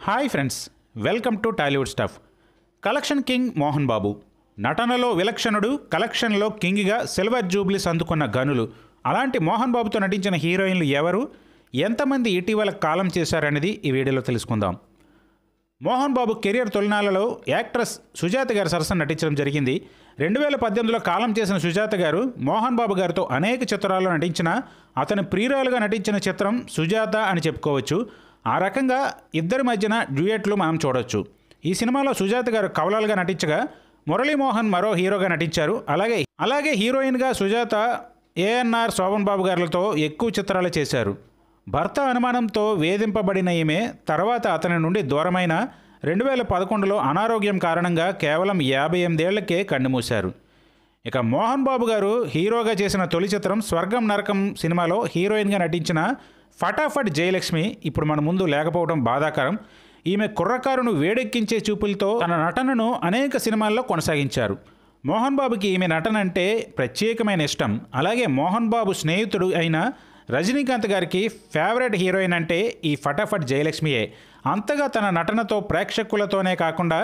Hi friends, welcome to Tollywood stuff. Collection king Mohan Babu నటనలో విలక్షణుడు, కలెక్షన్లో కింగ్గా సిల్వర్ జూబ్లీస్ అందుకున్న గనులు. అలాంటి మోహన్ బాబుతో నటించిన హీరోయిన్లు ఎవరు, ఎంతమంది ఇటీవల కాలం చేశారనేది ఈ వీడియోలో తెలుసుకుందాం. మోహన్ బాబు కెరియర్ తొలినాళ్లలో యాక్ట్రెస్ సుజాత గారి సరసన నటించడం జరిగింది. 2018లో కాలం చేసిన సుజాత గారు మోహన్ బాబు గారితో అనేక చిత్రాల్లో నటించిన అతని ప్రియురాలుగా నటించిన చిత్రం సుజాత అని చెప్పుకోవచ్చు. ఆ రకంగా ఇద్దరి మధ్యన డ్యూయెట్లు మనం చూడొచ్చు. ఈ సినిమాలో సుజాత గారు కవలలుగా నటించగా మురళీమోహన్ మరో హీరోగా నటించారు. అలాగే హీరోయిన్గా సుజాత ఏఎన్ఆర్ శోభన్ బాబు గారులతో ఎక్కువ చిత్రాలు చేశారు. భర్త అనుమానంతో వేధింపబడిన ఈమె తర్వాత అతని నుండి దూరమైన 2011లో అనారోగ్యం కారణంగా కేవలం 58 ఏళ్లకే కన్నుమూశారు. ఇక మోహన్ బాబు గారు హీరోగా చేసిన తొలి చిత్రం స్వర్గం నరకం సినిమాలో హీరోయిన్గా నటించిన ఫటాఫట్ జయలక్ష్మి ఇప్పుడు మన ముందు లేకపోవడం బాధాకరం. ఈమె కుర్రకారును వేడెక్కించే చూపులతో తన నటనను అనేక సినిమాల్లో కొనసాగించారు. మోహన్ బాబుకి ఈమె నటన అంటే ప్రత్యేకమైన ఇష్టం. అలాగే మోహన్ బాబు స్నేహితుడు అయిన రజనీకాంత్ గారికి ఫేవరెట్ హీరోయిన్ అంటే ఈ ఫటాఫట్ జయలక్ష్మియే. అంతగా తన నటనతో ప్రేక్షకులతోనే కాకుండా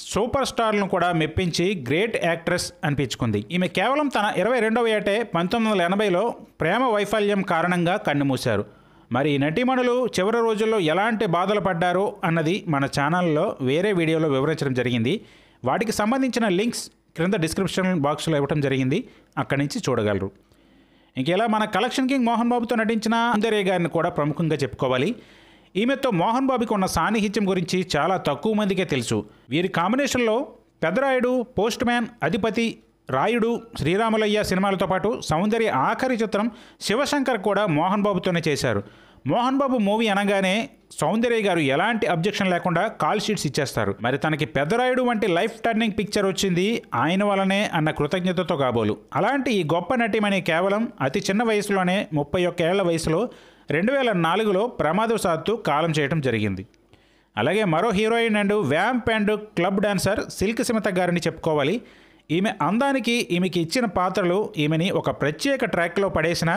సూపర్ స్టార్లను కూడా మెప్పించి గ్రేట్ యాక్ట్రెస్ అనిపించుకుంది. ఈమె కేవలం తన 22వ ఏటే 1980లో ప్రేమ వైఫల్యం కారణంగా కన్నుమూశారు. మరి ఈ నటీమణులు చివరి రోజుల్లో ఎలాంటి బాధలు పడ్డారో అన్నది మన ఛానల్లో వేరే వీడియోలో వివరించడం జరిగింది. వాటికి సంబంధించిన లింక్స్ క్రింద డిస్క్రిప్షన్ బాక్స్లో ఇవ్వడం జరిగింది, అక్కడి నుంచి చూడగలరు. ఇంకెలా మన కలెక్షన్ కింగ్ మోహన్ బాబుతో నటించిన సౌందర్య గారిని కూడా ప్రముఖంగా చెప్పుకోవాలి. ఈమెతో మోహన్ బాబుకి ఉన్న సాన్నిహిత్యం గురించి చాలా తక్కువ మందికే తెలుసు. వీరి కాంబినేషన్లో పెద్దరాయుడు, పోస్ట్ మ్యాన్, అధిపతి, రాయుడు, శ్రీరాములయ్య సినిమాలతో పాటు సౌందర్య ఆఖరి చిత్రం శివశంకర్ కూడా మోహన్ బాబుతోనే చేశారు. మోహన్ బాబు మూవీ అనగానే సౌందర్య గారు ఎలాంటి అబ్జెక్షన్ లేకుండా కాల్ షీట్స్ ఇచ్చేస్తారు. మరి తనకి పెద్దరాయుడు వంటి లైఫ్ టర్నింగ్ పిక్చర్ వచ్చింది ఆయన వల్లనే అన్న కృతజ్ఞతతో కాబోలు. అలాంటి ఈ గొప్ప నటిమణి కేవలం అతి చిన్న వయసులోనే 31 ఏళ్ల వయసులో 2004లో ప్రమాదవశాత్తు కాలం చేయడం జరిగింది. అలాగే మరో heroine and vamp and club dancer Silk Smitha గారిని చెప్పుకోవాలి. ఈమె అందానికి ఈమెకి ఇచ్చిన పాత్రలు ఈమెని ఒక ప్రత్యేక ట్రాక్లో పడేసిన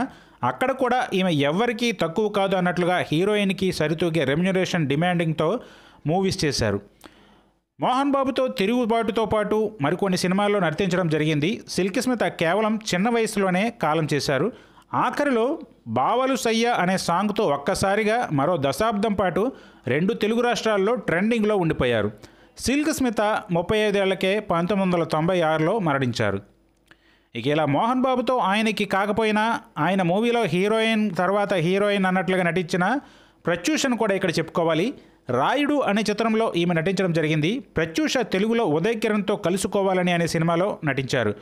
అక్కడ కూడా ఈమె ఎవ్వరికీ తక్కువ కాదు అన్నట్లుగా హీరోయిన్కి సరితూగే రెమ్యునరేషన్ డిమాండింగ్తో మూవీస్ చేశారు. మోహన్ బాబుతో తిరుగుబాటుతో పాటు మరికొన్ని సినిమాల్లో నర్తించడం జరిగింది. సిల్క్ స్మిత కేవలం చిన్న వయసులోనే కాలం చేశారు. ఆఖరిలో బావలు సయ్య అనే సాంగ్తో ఒక్కసారిగా మరో దశాబ్దం పాటు 2 తెలుగు రాష్ట్రాల్లో ట్రెండింగ్లో ఉండిపోయారు. సిల్క్ స్మిత 35 ఏళ్లకే 1996లో మరణించారు. ఇక ఇలా మోహన్ బాబుతో ఆయనకి కాకపోయినా ఆయన మూవీలో హీరోయిన్ తర్వాత హీరోయిన్ అన్నట్లుగా నటించిన ప్రత్యూషను కూడా ఇక్కడ చెప్పుకోవాలి. రాయుడు అనే చిత్రంలో ఈమె నటించడం జరిగింది. ప్రత్యూష తెలుగులో ఉదయ్ కిరణ్తో కలుసుకోవాలని అనే సినిమాలో నటించారు.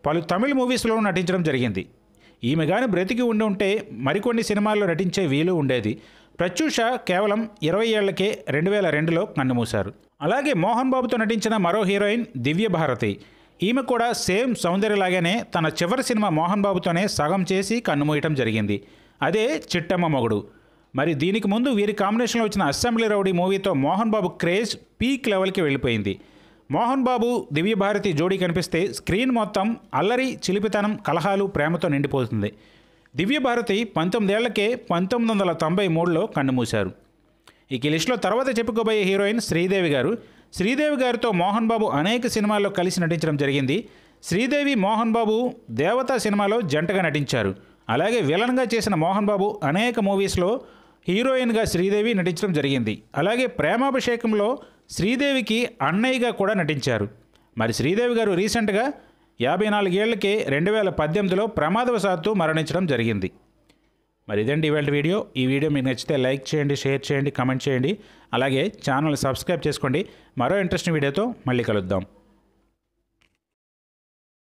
పలు తమిళ మూవీస్లో నటించడం జరిగింది. ఈమె కానీ బ్రతికి ఉంటే మరికొన్ని సినిమాల్లో నటించే వీలు ఉండేది. ప్రత్యూష కేవలం 20 ఏళ్లకే 2002లో కన్నుమూశారు. అలాగే మోహన్ బాబుతో నటించిన మరో హీరోయిన్ దివ్యభారతి. ఈమె కూడా సేమ్ సౌందర్యలాగానే తన చివరి సినిమా మోహన్ బాబుతోనే సగం చేసి కన్నుమూయటం జరిగింది. అదే చిట్టమ్మ మొగుడు. మరి దీనికి ముందు వీరి కాంబినేషన్లో వచ్చిన అసెంబ్లీ రౌడీ మూవీతో మోహన్ బాబు క్రేజ్ పీక్ లెవెల్కి వెళ్ళిపోయింది. మోహన్ బాబు దివ్యభారతి జోడీ కనిపిస్తే స్క్రీన్ మొత్తం అల్లరి, చిలిపితనం, కలహాలు, ప్రేమతో నిండిపోతుంది. దివ్యభారతి 19 ఏళ్లకే 1993లో కన్నుమూశారు. ఈ లిస్టులో తర్వాత చెప్పుకోబోయే హీరోయిన్ శ్రీదేవి గారు. శ్రీదేవి గారితో మోహన్ బాబు అనేక సినిమాల్లో కలిసి నటించడం జరిగింది. శ్రీదేవి, మోహన్ బాబు దేవతా సినిమాలో జంటగా నటించారు. అలాగే విలన్గా చేసిన మోహన్ బాబు అనేక మూవీస్లో హీరోయిన్గా శ్రీదేవి నటించడం జరిగింది. అలాగే ప్రేమాభిషేకంలో శ్రీదేవికి అన్నయ్యగా కూడా నటించారు. మరి శ్రీదేవి గారు రీసెంట్గా 54 ఏళ్లకే 2018లో ప్రమాదవశాత్తు మరణించడం జరిగింది. మరి ఇదండి ఇవాళ వీడియో. ఈ వీడియో మీకు నచ్చితే లైక్ చేయండి, షేర్ చేయండి, కమెంట్ చేయండి. అలాగే ఛానల్ సబ్స్క్రైబ్ చేసుకోండి. మరో ఇంట్రెస్టింగ్ వీడియోతో మళ్ళీ కలుద్దాం.